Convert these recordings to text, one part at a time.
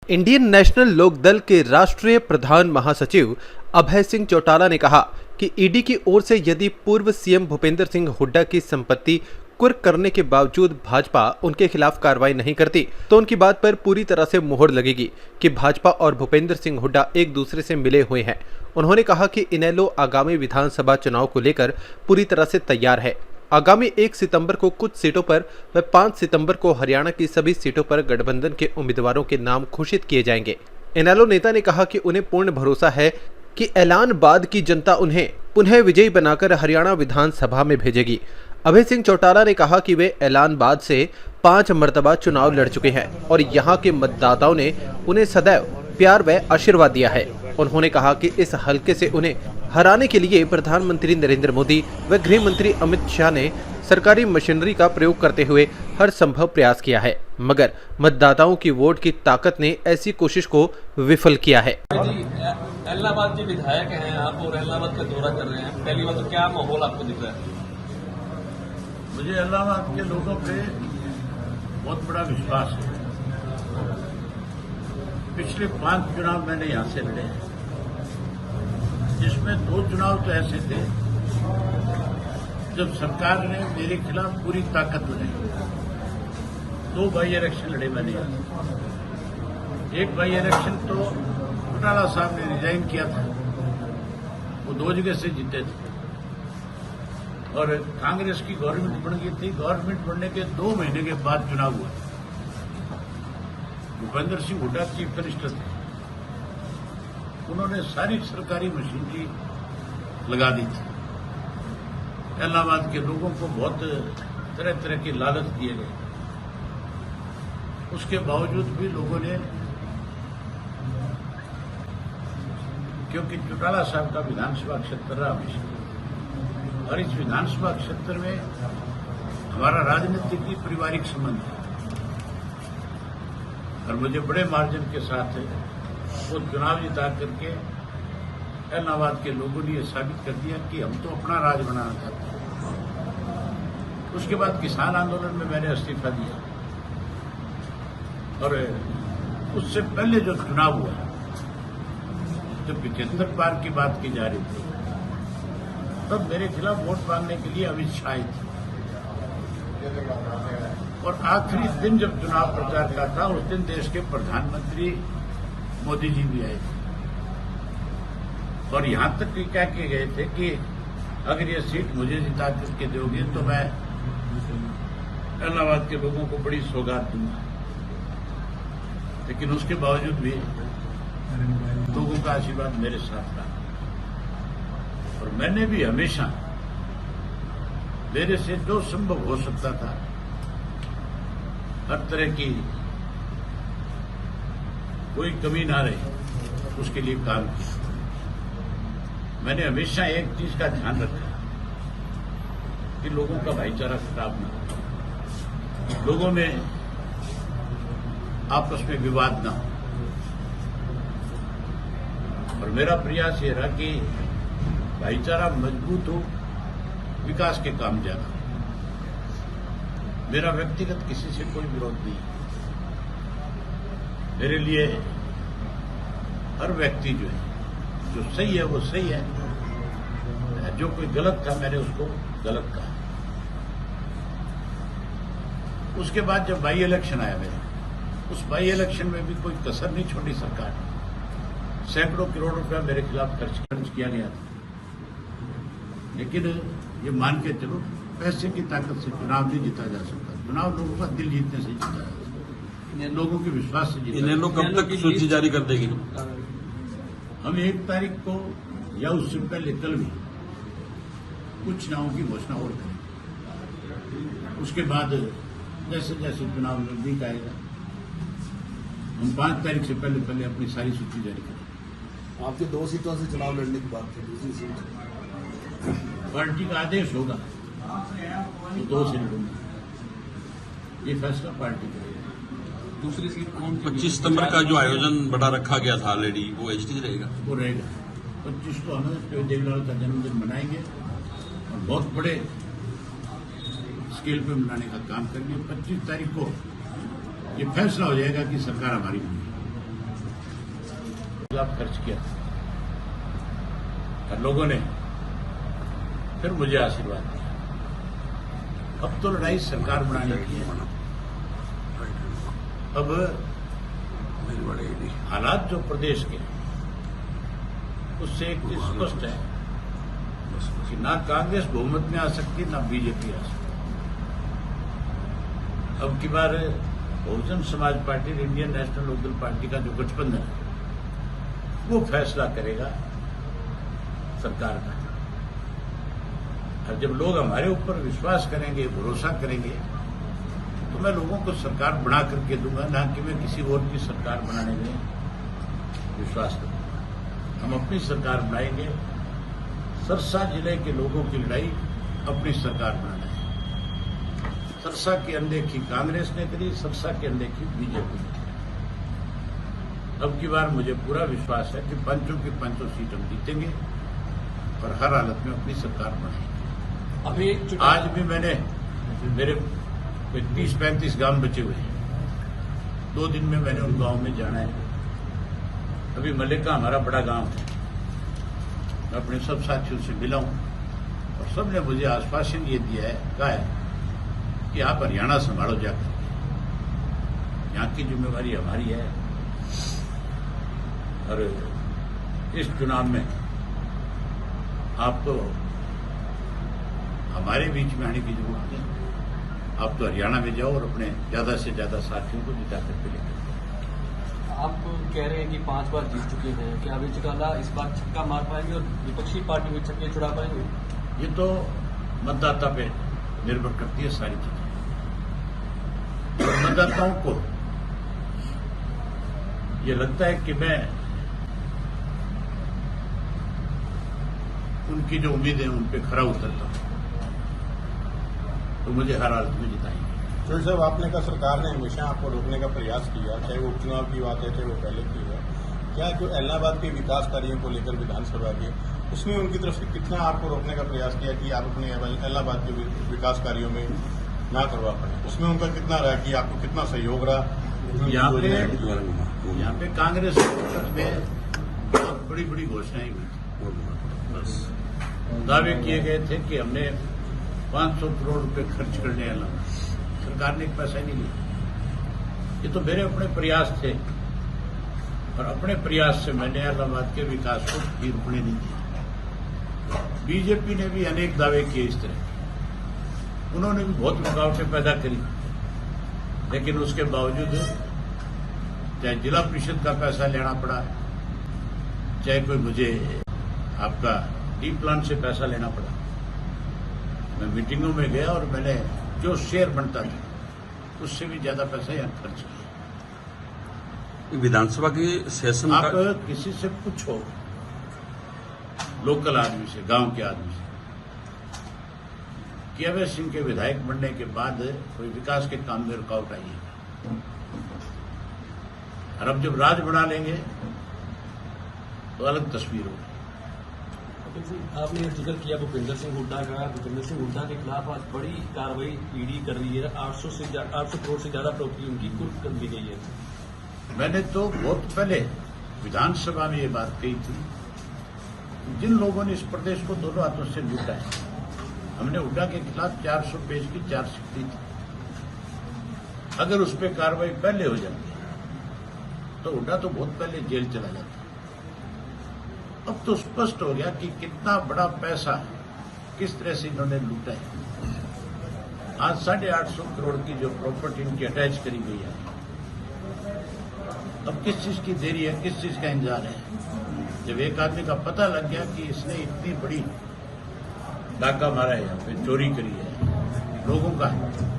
Indian national Lokdal के राष्ट्रीय प्रधान महासचिव अभय सिंह चौटाला ने कहा कि ईडी की ओर से यदि पूर्व सीएम भूपेंद्र सिंह हुड्डा की संपत्ति कुर्क करने के बावजूद भाजपा उनके खिलाफ कार्रवाई नहीं करती तो उनकी बात पर पूरी तरह से मोहर लगेगी कि भाजपा और भूपेंद्र सिंह हुड्डा एक दूसरे से मिले हुए हैं। उन्होंने कहा कि इनेलो आगामी विधानसभा चुनाव को लेकर पूरी तरह से तैयार है। आगामी 1 सितंबर को कुछ सीटों पर व 5 सितंबर को हरियाणा की सभी सीटों पर गठबंधन के उम्मीदवारों के नाम घोषित किए जाएंगे। इनेलो नेता ने कहा कि उन्हें पूर्ण भरोसा है कि ऐलान बाद की जनता उन्हें पुनः विजयी बनाकर हरियाणा विधानसभा में भेजेगी। अभय सिंह चौटाला ने कहा कि वे ऐलान बाद से 5 मर्तबा चुनाव लड़ चुके हैं और यहां के मतदाताओं ने उन्हें सदैव प्यार व आशीर्वाद दिया है। उन्होंने कहा कि इस हलके से उन्हें हराने के लिए प्रधानमंत्री नरेंद्र मोदी व गृह मंत्री अमित शाह ने सरकारी मशीनरी का प्रयोग करते हुए हर संभव प्रयास किया है, मगर मतदाताओं की वोट की ताकत ने ऐसी कोशिश को विफल किया है। इलाहाबाद के विधायक हैं आप और इलाहाबाद का दौरा कर रहे हैं, पहली बात तो क्या माहौल आपको दिख रहा है? मुझे इलाहाबाद के लोगों पे बहुत बड़ा विश्वास है। पिछले 5 चुनाव मैंने यहां से लड़े हैं, जिसमें 2 चुनाव तो ऐसे थे जब सरकार ने मेरे खिलाफ पूरी ताकत लगाई। 2 बाई इलेक्शन लड़े मैंने। एक बाई इलेक्शन तो चौटाला साहब ने रिजाइन किया था, वो 2 जगह से जीते थे और कांग्रेस की गवर्नमेंट बन गई थी। गवर्नमेंट बनने के 2 महीने के बाद चुनाव हुआ। भूपेंद्र सिंह हुड्डा चीफ मिनिस्टर थे, उन्होंने सारी सरकारी मशीनरी लगा दी थी। इलाहाबाद के लोगों को बहुत तरह तरह की लालच दिए गए। उसके बावजूद भी लोगों ने, क्योंकि चौटाला साहब का विधानसभा क्षेत्र रहा हमेशा और इस विधानसभा क्षेत्र में हमारा राजनीतिक पारिवारिक संबंध है और मुझे बड़े मार्जिन के साथ वो चुनाव जिता करके इलाहाबाद के लोगों ने यह साबित कर दिया कि हम तो अपना राज बनाना चाहते हैं। उसके बाद किसान आंदोलन में मैंने इस्तीफा दिया और उससे पहले जो चुनाव हुआ, जब 75 पार की बात की जा रही थी, तब मेरे खिलाफ वोट मांगने के लिए अमित शाह आए थे और आखिरी दिन जब चुनाव प्रचार का था, उस दिन देश के प्रधानमंत्री मोदी जी भी आए थे और यहां तक क्या किए गए थे कि अगर ये सीट मुझे जिता करके दोगे तो मैं इलाहाबाद के लोगों को बड़ी सौगात दूंगा। लेकिन उसके बावजूद भी लोगों का आशीर्वाद मेरे साथ रहा और मैंने भी हमेशा मेरे से जो संभव हो सकता था हर तरह की कोई कमी ना रहे उसके लिए काम किया। मैंने हमेशा एक चीज का ध्यान रखा कि लोगों का भाईचारा खराब ना हो, लोगों में आपस में विवाद ना हो और मेरा प्रयास ये रहा कि भाईचारा मजबूत हो, विकास के काम ज्यादा। मेरा व्यक्तिगत किसी से कोई विरोध नहीं है। मेरे लिए हर व्यक्ति जो सही है वो सही है, जो कोई गलत था मैंने उसको गलत कहा। उसके बाद जब बाई इलेक्शन आया मेरा, उस बाई इलेक्शन में भी कोई कसर नहीं छोड़ी सरकार ने। सैकड़ों करोड़ रुपया मेरे खिलाफ खर्च किया गया था, लेकिन ये मान के चलो पैसे की ताकत से चुनाव नहीं जीता जा सकता। चुनाव लोगों का दिल जीतने से जीता जा सकता, लोगों के विश्वास से जीता। इनेलो कब तक की सूची जारी कर देगी? हम 1 तारीख को या उससे पहले कल भी कुछ चुनावों की घोषणा और करेंगे। उसके बाद जैसे जैसे चुनाव नजदीक आएगा हम 5 तारीख से पहले अपनी सारी सूची जारी करेंगे। आपके 2 सीटों से चुनाव लड़ने की बात थी, दूसरी सीट पार्टी का आदेश होगा तो 2 से लड़ूंगा, ये फैसला पार्टी करेगी। दूसरी सीट कौन? 25 सितंबर का जो आयोजन बड़ा रखा गया था ऑलरेडी, वो एचटी रहेगा? वो रहेगा। 25 को हम देवलाल का जन्मदिन मनाएंगे और बहुत बड़े स्केल पे मनाने का काम करेंगे। 25 तारीख को ये फैसला हो जाएगा कि सरकार हमारी बनेगी। खिलाफ खर्च किया और लोगों ने फिर मुझे आशीर्वाद दिया। अब तो लड़ाई सरकार बनाने की है। अब हालात जो प्रदेश के उससे एक चीज स्पष्ट है कि ना कांग्रेस बहुमत में आ सकती, ना बीजेपी आ सकती। अब की बार बहुजन समाज पार्टी और इंडियन नेशनल लोकदल पार्टी का जो गठबंधन है वो फैसला करेगा सरकार का। और जब लोग हमारे ऊपर विश्वास करेंगे, भरोसा करेंगे, तो मैं लोगों को सरकार बना करके दूंगा, ना कि मैं किसी और की सरकार बनाने में विश्वास करूंगा। हम अपनी सरकार बनाएंगे। सरसा जिले के लोगों की लड़ाई अपनी सरकार बनाना है। सरसा की अनदेखी कांग्रेस ने करी, सरसा की अनदेखी बीजेपी ने करी। अब की बार मुझे पूरा विश्वास है कि पंचों की पंचों सीट हम जीतेंगे और हर हालत में अपनी सरकार बनाएंगे। अभी आज भी मैंने मेरे 30-35 गांव बचे हुए हैं। 2 दिन में मैंने उन गांव में जाना है। अभी मल्लिका हमारा बड़ा गांव है। मैं अपने सब साथियों से मिला हूं और सबने मुझे आश्वासन ये दिया है, कहा है कि आप हरियाणा संभालो जाकर, यहाँ की जिम्मेवारी हमारी है और इस चुनाव में आप तो हमारे बीच में आने की जरूरत नहीं। आप तो हरियाणा में जाओ और अपने ज्यादा से ज्यादा साथियों को जिता करके लेकर। आप कह रहे हैं कि 5 बार जीत चुके हैं, क्या अभी चौटाला इस बार छक्का मार पाएंगे और विपक्षी पार्टी में छक्के छुड़ा पाएंगे? ये तो मतदाता पे निर्भर करती है सारी चीजें। और मतदाताओं को ये लगता है कि मैं उनकी जो उम्मीदें हैं उन पे खरा उतरता हूं, तो मुझे हर हालत में जिताएंगे। चौधरी साहब, आपने कहा सरकार ने हमेशा आपको रोकने का प्रयास किया, चाहे वो उपचुनाव की बात है, चाहे वो पहले की है। क्या जो इलाहाबाद के विकास कार्यों को लेकर विधानसभा के, उसमें उनकी तरफ से कितना आपको रोकने का प्रयास किया कि आप अपने इलाहाबाद के विकास कार्यों में ना करवा पाए? उसमें उनका कितना रहा कि आपको कितना सहयोग रहा? यहाँ पे कांग्रेस में बहुत बड़ी बड़ी घोषणाएं हुई थी। दावे किए गए थे कि हमने 500 करोड़ रुपए खर्च करने वाला, सरकार ने एक पैसा नहीं लिया। ये तो मेरे अपने प्रयास थे और अपने प्रयास से मैंने इलाहाबाद के विकास को भी रुकने नहीं दिया। बीजेपी ने भी अनेक दावे किए इस तरह, उन्होंने भी बहुत रुकावटें पैदा करी, लेकिन उसके बावजूद चाहे जिला परिषद का पैसा लेना पड़ा, चाहे कोई मुझे आपका डी प्लान से पैसा लेना पड़ा, मैं मीटिंगों में गया और मैंने जो शेयर बनता था उससे भी ज्यादा पैसा यहाँ खर्च किया। विधानसभा की सेशन आप किसी से पूछो, लोकल आदमी से, गांव के आदमी से, कि अभय सिंह के विधायक बनने के बाद कोई विकास के काम में रुकावट आई है। और अब जब राज बना लेंगे तो अलग तस्वीर होगी। आपने जिक्र किया भूपेंद्र सिंह हुड्डा का। भूपेंद्र सिंह हुड्डा के खिलाफ आज बड़ी कार्रवाई ईडी कर रही है। 800 करोड़ से ज्यादा प्रॉपर्टी उनकी कुर्क कर दी गई है। मैंने तो बहुत पहले विधानसभा में ये बात कही थी, जिन लोगों ने इस प्रदेश को दोनों हाथों से लूटा है, हमने हुड्डा के खिलाफ 400 पेज की चार्जशीट दी थी। अगर उस पर कार्रवाई पहले हो जाती तो हुड्डा तो बहुत पहले जेल चला जाता। अब तो स्पष्ट हो गया कि कितना बड़ा पैसा किस तरह से इन्होंने लूटा है। आज 850 करोड़ की जो प्रॉपर्टी इनकी अटैच करी गई है, अब किस चीज की देरी है, किस चीज का इंतजार है? जब एक आदमी का पता लग गया कि इसने इतनी बड़ी डाका मारा है, यहाँ पे चोरी करी है, लोगों का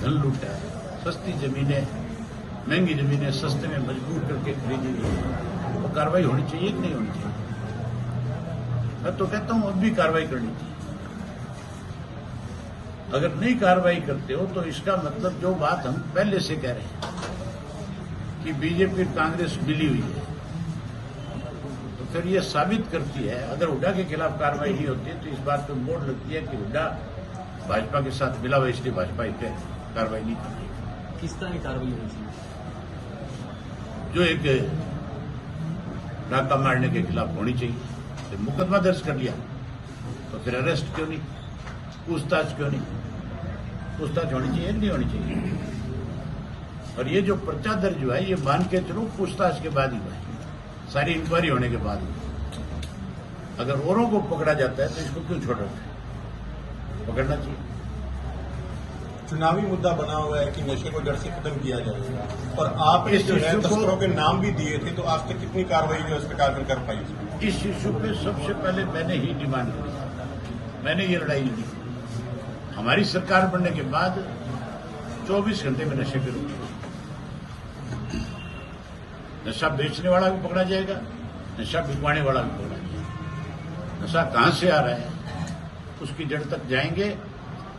धन लूटा है, सस्ती जमीनें, महंगी जमीनें सस्ते में मजबूर करके खरीदी गई है, तो कार्रवाई होनी चाहिए कि नहीं होनी चाहिए? मैं तो कहता हूं अब भी कार्रवाई करनी चाहिए। अगर नहीं कार्रवाई करते हो तो इसका मतलब जो बात हम पहले से कह रहे हैं कि बीजेपी और कांग्रेस मिली हुई है, तो फिर ये साबित करती है, अगर हुड्डा के खिलाफ कार्रवाई नहीं होती है तो इस बात पर मोड़ लगती है कि हुड्डा भाजपा के साथ मिला हुआ, इसलिए भाजपा इस पर कार्रवाई नहीं कर रही। किस तरह की कार्रवाई होनी चाहिए? जो एक डाका मारने के खिलाफ होनी चाहिए। तो मुकदमा दर्ज कर लिया तो फिर अरेस्ट क्यों नहीं, पूछताछ क्यों नहीं? पूछताछ होनी चाहिए, नहीं होनी चाहिए? और ये जो पर्चा दर्ज हुआ है ये मान के चलो पूछताछ के बाद ही हुआ है, सारी इंक्वायरी होने के बाद हुआ। अगर औरों को पकड़ा जाता है तो इसको क्यों छोड़ा? पकड़ना चाहिए। चुनावी मुद्दा बना हुआ है कि नशे को जड़ से खत्म किया जाएगा, और आप इस जो है इश्यू को- तस्करों के नाम भी दिए थे, तो आज तक कितनी कार्रवाई जो है इस प्रकार कर पाई? इस इशू पे सबसे पहले मैंने ही डिमांड की, मैंने ये लड़ाई लड़ी। हमारी सरकार बनने के बाद 24 घंटे में नशे पे रोक। नशा बेचने वाला भी पकड़ा जाएगा, नशा बिकवाने वाला भी पकड़ा जाएगा। नशा कहां से आ रहा है उसकी जड़ तक जाएंगे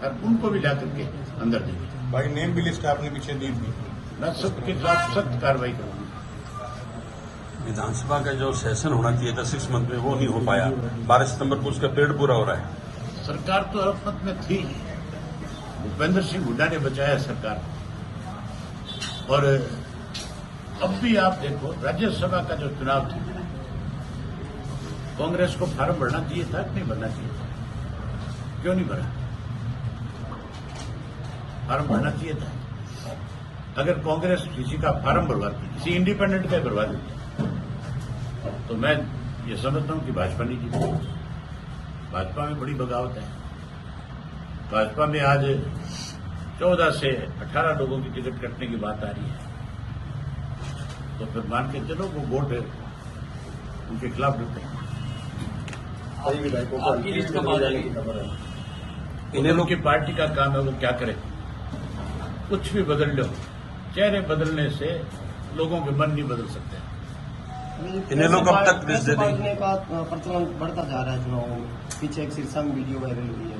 और उनको भी ला करके अंदर देंगे। भाई नेम भी लिस्ट आपने पीछे दी थी, मैं सबके खिलाफ सख्त कार्रवाई करूंगा। विधानसभा का जो सेशन होना चाहिए था 6 मंथ में, वो नहीं हो पाया। 12 सितंबर को उसका पीरियड पूरा हो रहा है। सरकार तो अल्पमत में थी, भूपेंद्र सिंह हुड्डा ने बचाया सरकार को। और अब भी आप देखो, राज्यसभा का जो चुनाव था, कांग्रेस को फार्म भरना चाहिए था कि नहीं भरना चाहिए था? क्यों नहीं भरा? फार्म भरना चाहिए था। अगर कांग्रेस किसी का फार्म भरवाती, किसी इंडिपेंडेंट का भरवा देती, तो मैं ये समझता हूं कि भाजपा नहीं जीती। भाजपा में बड़ी बगावत है। भाजपा में आज 14 से 18 लोगों की टिकट कटने की बात आ रही है, तो फिर मान के चलो वो वोट उनके खिलाफ डलते हैं। आपकी लिस्ट कब आ जाएगी? इन्हें लोग की पार्टी का काम है, वो क्या करे? कुछ भी बदल लो, चेहरे बदलने से लोगों के मन नहीं बदल सकते। इन्हें लोग कब तक लिस्ट दे देंगे? बांटने का प्रचलन बढ़ता जा रहा है चुनावों में। पीछे एक सिरसा में वीडियो वायरल हुई है।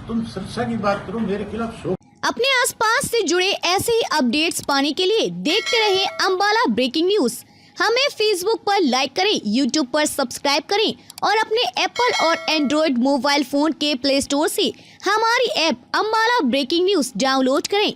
तुम सिरसा की बात करो, मेरे खिलाफ शोक। अपने आसपास से जुड़े ऐसे ही अपडेट्स पाने के लिए देखते रहे अंबाला ब्रेकिंग न्यूज। हमें फेसबुक पर लाइक करें, यूट्यूब पर सब्सक्राइब करें और अपने एप्पल और एंड्रॉयड मोबाइल फोन के प्ले स्टोर से हमारी app Ambala breaking news download करें।